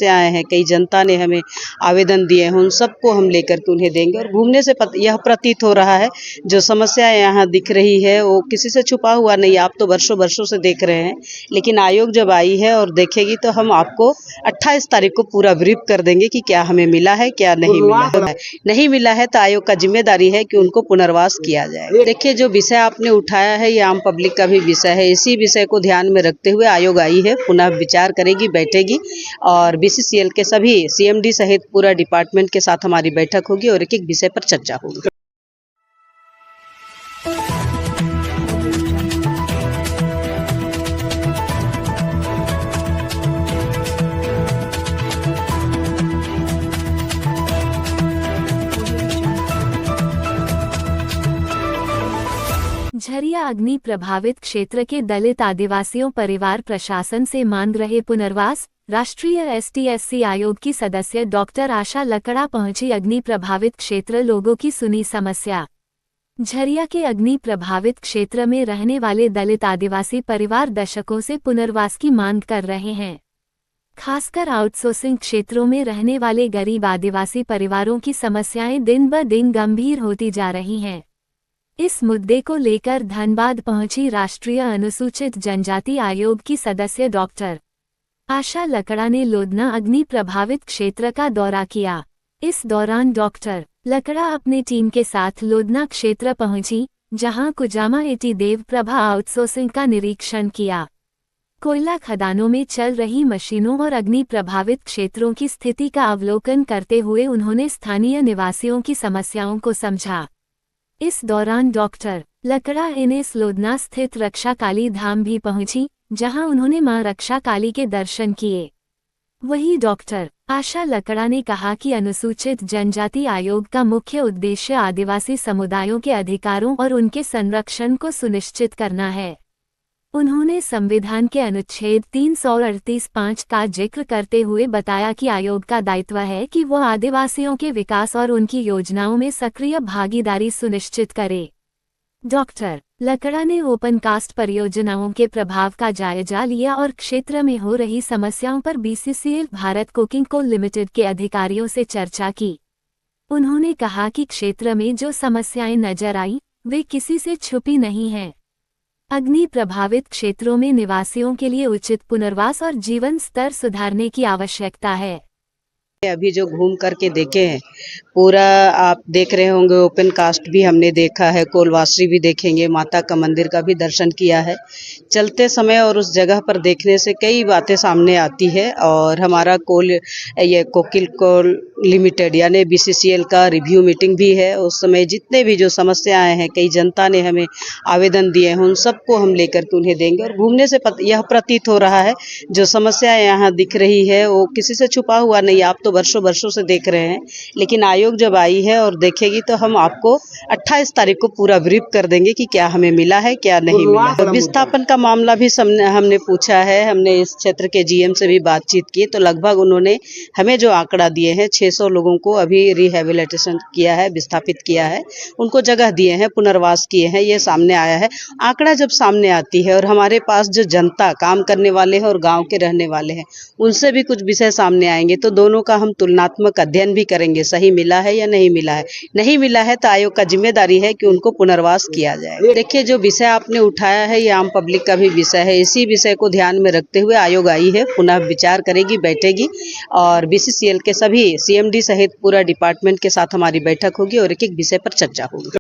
समस्याएं हैं, कई जनता ने हमें आवेदन दिए हैं, उन सबको हम लेकर के उन्हें देंगे। और घूमने से यह प्रतीत हो रहा है जो समस्याएं यहाँ दिख रही है वो किसी से छुपा हुआ नहीं, आप तो वर्षों वर्षों से देख रहे हैं। लेकिन आयोग जब आई है और देखेगी तो हम आपको 28 तारीख को पूरा ब्रीफ कर देंगे कि क्या हमें मिला है, क्या नहीं मिला है। नहीं मिला है तो आयोग का जिम्मेदारी है कि उनको पुनर्वास किया जाए। देखिए, जो विषय आपने उठाया है ये आम पब्लिक का भी विषय है। इसी विषय को ध्यान में रखते हुए आयोग आई है, पुनः विचार करेगी, बैठेगी और बीसीसीएल के सभी सीएमडी सहित पूरा डिपार्टमेंट के साथ हमारी बैठक होगी और एक एक विषय पर चर्चा होगी। झरिया अग्नि प्रभावित क्षेत्र के दलित आदिवासियों परिवार प्रशासन से मांग रहे पुनर्वास। राष्ट्रीय एसटी/एससी आयोग की सदस्य डॉक्टर आशा लकड़ा पहुंची अग्नि प्रभावित क्षेत्र, लोगों की सुनी समस्या। झरिया के अग्नि प्रभावित क्षेत्र में रहने वाले दलित आदिवासी परिवार दशकों से पुनर्वास की मांग कर रहे हैं। खासकर आउटसोर्सिंग क्षेत्रों में रहने वाले गरीब आदिवासी परिवारों की समस्याएं दिन ब दिन गंभीर होती जा रही हैं। इस मुद्दे को लेकर धनबाद पहुंची राष्ट्रीय अनुसूचित जनजाति आयोग की सदस्य डॉक्टर आशा लकड़ा ने लोधना अग्नि प्रभावित क्षेत्र का दौरा किया। इस दौरान डॉक्टर लकड़ा अपने टीम के साथ लोधना क्षेत्र पहुंची, जहां कुजामा एटी देव प्रभा आउटसोर्सिंग का निरीक्षण किया। कोयला खदानों में चल रही मशीनों और अग्नि प्रभावित क्षेत्रों की स्थिति का अवलोकन करते हुए उन्होंने स्थानीय निवासियों की समस्याओं को समझा। इस दौरान डॉक्टर लकड़ा एनएस लोधना स्थित रक्षा काली धाम भी पहुंची, जहां उन्होंने मां रक्षा काली के दर्शन किए। वहीं डॉक्टर आशा लकड़ा ने कहा कि अनुसूचित जनजाति आयोग का मुख्य उद्देश्य आदिवासी समुदायों के अधिकारों और उनके संरक्षण को सुनिश्चित करना है। उन्होंने संविधान के अनुच्छेद 338(5) का जिक्र करते हुए बताया कि आयोग का दायित्व है कि वह आदिवासियों के विकास और उनकी योजनाओं में सक्रिय भागीदारी सुनिश्चित करे। डॉक्टर लकड़ा ने ओपन कास्ट परियोजनाओं के प्रभाव का जायजा लिया और क्षेत्र में हो रही समस्याओं पर BCCL Bharat coking coal limited के अधिकारियों से चर्चा की। उन्होंने कहा कि क्षेत्र में जो समस्याएं नजर आई वे किसी से छुपी नहीं हैं। अग्नि प्रभावित क्षेत्रों में निवासियों के लिए उचित पुनर्वास और जीवन स्तर सुधारने की आवश्यकता है। अभी जो घूम करके देखे हैं पूरा आप देख रहे होंगे, ओपन कास्ट भी हमने देखा है, कोलवासी भी देखेंगे, माता का मंदिर का भी दर्शन किया है। चलते समय और उस जगह पर देखने से कई बातें सामने आती है और हमारा कोकिल कोल लिमिटेड यानी बीसीसीएल का रिव्यू मीटिंग भी है। उस समय जितने भी जो समस्याएं हैं, कई जनता ने हमें आवेदन दिए हैं, उन सबको हम लेकर के उन्हें देंगे। और घूमने से यह प्रतीत हो रहा है जो समस्याएं यहाँ दिख रही है वो किसी से छुपा हुआ नहीं, आप तो वर्षों वर्षों से देख रहे हैं। लेकिन आयोग जब आई है और देखेगी तो हम आपको 28 तारीख को पूरा ब्रीफ कर देंगे कि क्या हमें मिला है, क्या नहीं मिला है। विस्थापन का मामला भी हमने पूछा है, हमने इस क्षेत्र के जीएम से भी बातचीत की तो लगभग उन्होंने हमें जो आंकड़ा दिए हैं 600 लोगों को अभी रिहेबिलिटेशन किया है, विस्थापित किया है, उनको जगह दिए हैं, पुनर्वास किए हैं, ये सामने आया है। आंकड़ा जब सामने आती है और हमारे पास जो जनता काम करने वाले हैं और गाँव के रहने वाले हैं उनसे भी कुछ विषय सामने आएंगे तो दोनों का हम तुलनात्मक अध्ययन भी करेंगे, सही मिला है या नहीं मिला है। नहीं मिला है तो आयोग का जिम्मेदारी है कि उनको पुनर्वास किया जाए। देखिए, जो विषय आपने उठाया है ये आम पब्लिक का भी विषय है। इसी विषय को ध्यान में रखते हुए आयोग आई है, पुनः विचार करेगी, बैठेगी और बीसीसीएल के सभी सीएमडी सहित पूरा डिपार्टमेंट के साथ हमारी बैठक होगी और एक एक विषय पर चर्चा होगी।